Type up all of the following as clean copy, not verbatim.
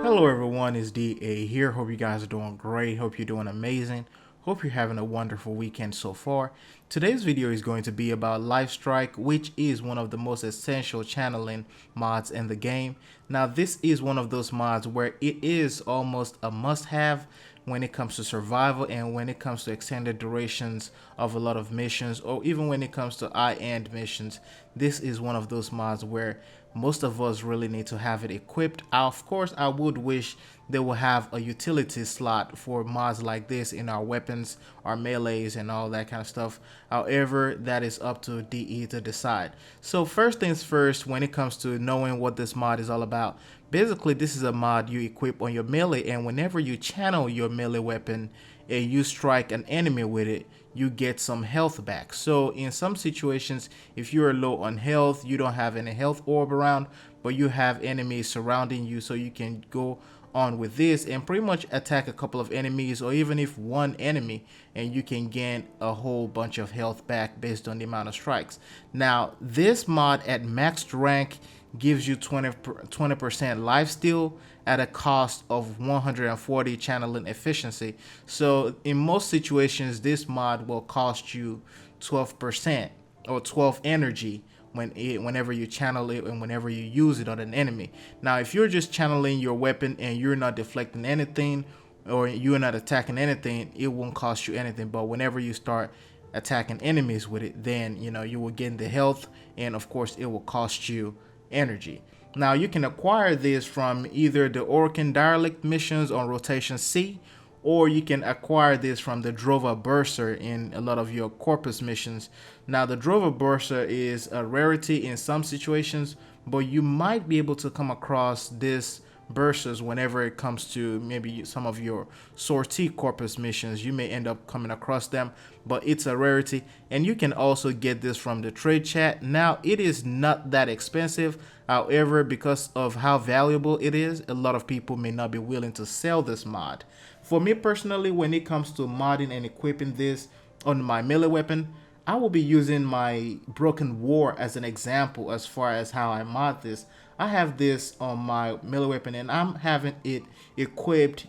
Hello everyone, it's DA here. Hope you guys are doing great. Hope you're doing amazing. Hope you're having a wonderful weekend so far. Today's video is going to be about LIFESTRIKE, which is one of the most essential channeling mods in the game. Now this is one of those mods where it is almost a must-have when it comes to survival and when it comes to extended durations of a lot of missions, or even when it comes to high-end missions. This is one of those mods where most of us really need to have it equipped. Of course, I would wish they will have a utility slot for mods like this in our weapons, our melees, and all that kind of stuff. However, that is up to DE to decide. So first things first, when it comes to knowing what this mod is all about, basically this is a mod you equip on your melee, and whenever you channel your melee weapon and you strike an enemy with it, you get some health back. So in some situations, if you're low on health, you don't have any health orb around, but you have enemies surrounding you, so you can go on with this and pretty much attack a couple of enemies, or even if one enemy, and you can gain a whole bunch of health back based on the amount of strikes. Now this mod at maxed rank gives you 20% lifesteal at a cost of 140 channeling efficiency. So in most situations, this mod will cost you 12% or 12 energy whenever you channel it and whenever you use it on an enemy. Now if you're just channeling your weapon and you're not deflecting anything or you're not attacking anything, it won't cost you anything. But whenever you start attacking enemies with it, then you will gain the health, and of course it will cost you energy. Now you can acquire this from either the Orkan Derelict missions on rotation C, or you can acquire this from the Drova Burster in a lot of your Corpus missions. Now the Drova Burster is a rarity in some situations, but you might be able to come across this Burstas whenever it comes to maybe some of your sortie Corpus missions. You may end up coming across them, but it's a rarity, and you can also get this from the trade chat. Now it is not that expensive, however, because of how valuable it is, a lot of people may not be willing to sell this mod. For me personally, when it comes to modding and equipping this on my melee weapon, I will be using my Broken War as an example as far as how I mod this. I have this on my melee weapon, and I'm having it equipped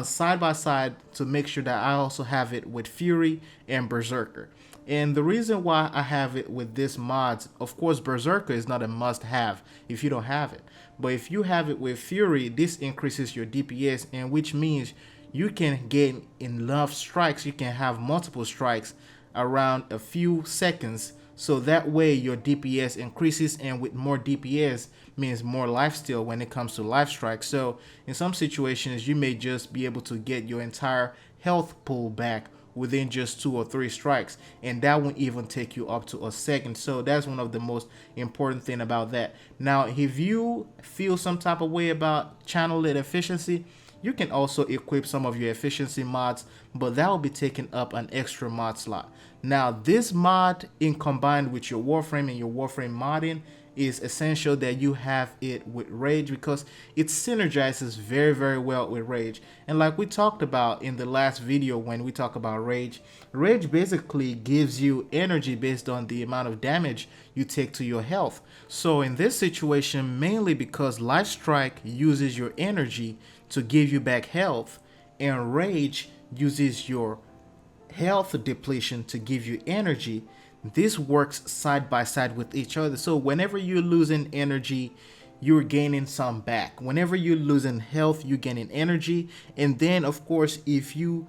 side by side to make sure that I also have it with Fury and Berserker. And the reason why I have it with this mod, of course, Berserker is not a must-have if you don't have it. But if you have it with Fury, this increases your DPS, and which means you can get enough strikes. You can have multiple strikes around a few seconds, so that way your DPS increases, and with more DPS means more lifesteal when it comes to LIFESTRIKE. So in some situations, you may just be able to get your entire health pool back within just 2 or 3 strikes, and that won't even take you up to a second. So that's one of the most important thing about that. Now if you feel some type of way about channel efficiency, you can also equip some of your efficiency mods, but that will be taking up an extra mod slot. Now this mod, in combined with your Warframe and your Warframe modding, is essential that you have it with Rage, because it synergizes very well with Rage. And like we talked about in the last video when we talk about Rage basically gives you energy based on the amount of damage you take to your health. So in this situation, mainly because LIFESTRIKE uses your energy to give you back health, and Rage uses your health depletion to give you energy, this works side by side with each other. So whenever you're losing energy, you're gaining some back. Whenever you're losing health, you're gaining energy. And then of course, if you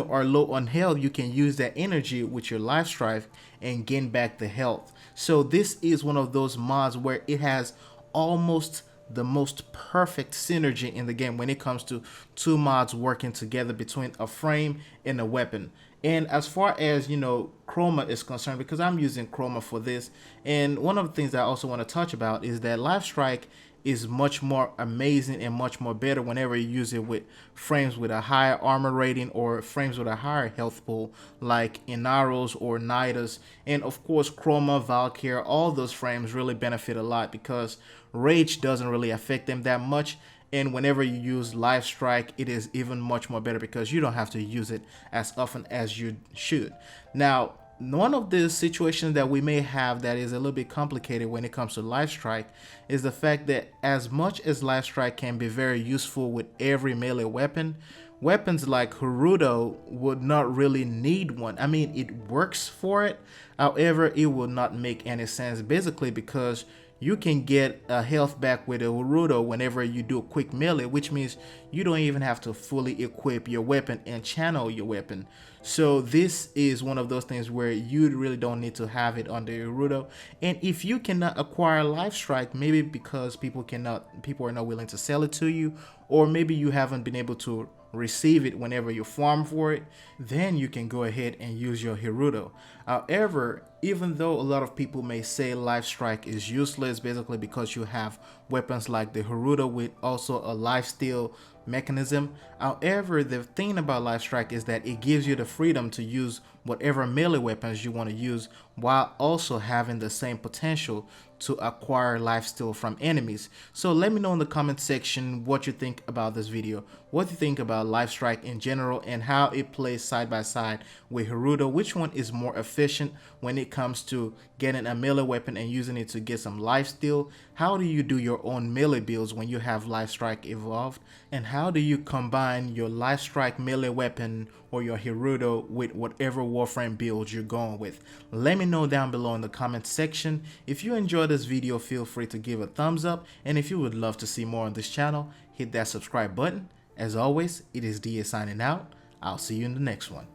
are low on health, you can use that energy with your LIFESTRIKE and gain back the health. So this is one of those mods where it has almost the most perfect synergy in the game when it comes to two mods working together between a frame and a weapon. And as far as Chroma is concerned, because I'm using Chroma for this, and one of the things I also want to touch about is that LIFESTRIKE is much more amazing and much more better whenever you use it with frames with a higher armor rating or frames with a higher health pool, like Inaros or Nidus. And of course Chroma, Valkyr, all those frames really benefit a lot because Rage doesn't really affect them that much. And whenever you use LIFESTRIKE, it is even much more better because you don't have to use it as often as you should. Now one of the situations that we may have that is a little bit complicated when it comes to LifeStrike is the fact that as much as LifeStrike can be very useful with every melee weapon, weapons like Haruto would not really need one. I mean, it works for it, however, it will not make any sense basically because you can get a health back with a Haruto whenever you do a quick melee, which means you don't even have to fully equip your weapon and channel your weapon. So this is one of those things where you really don't need to have it on the Haruto. And if you cannot acquire LifeStrike, maybe because people are not willing to sell it to you, or maybe you haven't been able to receive it whenever you farm for it, then you can go ahead and use your Haruto. However, even though a lot of people may say LifeStrike is useless basically because you have weapons like the Haruto with also a lifesteal mechanism, however, the thing about LifeStrike is that it gives you the freedom to use whatever melee weapons you want to use while also having the same potential to acquire lifesteal from enemies. So let me know in the comment section what you think about this video, what you think about LifeStrike in general and how it plays side by side with Haruto, which one is more efficient when it comes to getting a melee weapon and using it to get some lifesteal. How do you do your own melee builds when you have LifeStrike evolved, and how do you combine your LifeStrike melee weapon or your Haruto with whatever Warframe build you're going with? Let me know down below in the comment section. If you enjoyed this video, feel free to give a thumbs up, and if you would love to see more on this channel, hit that subscribe button. As always, it is DA signing out. I'll see you in the next one.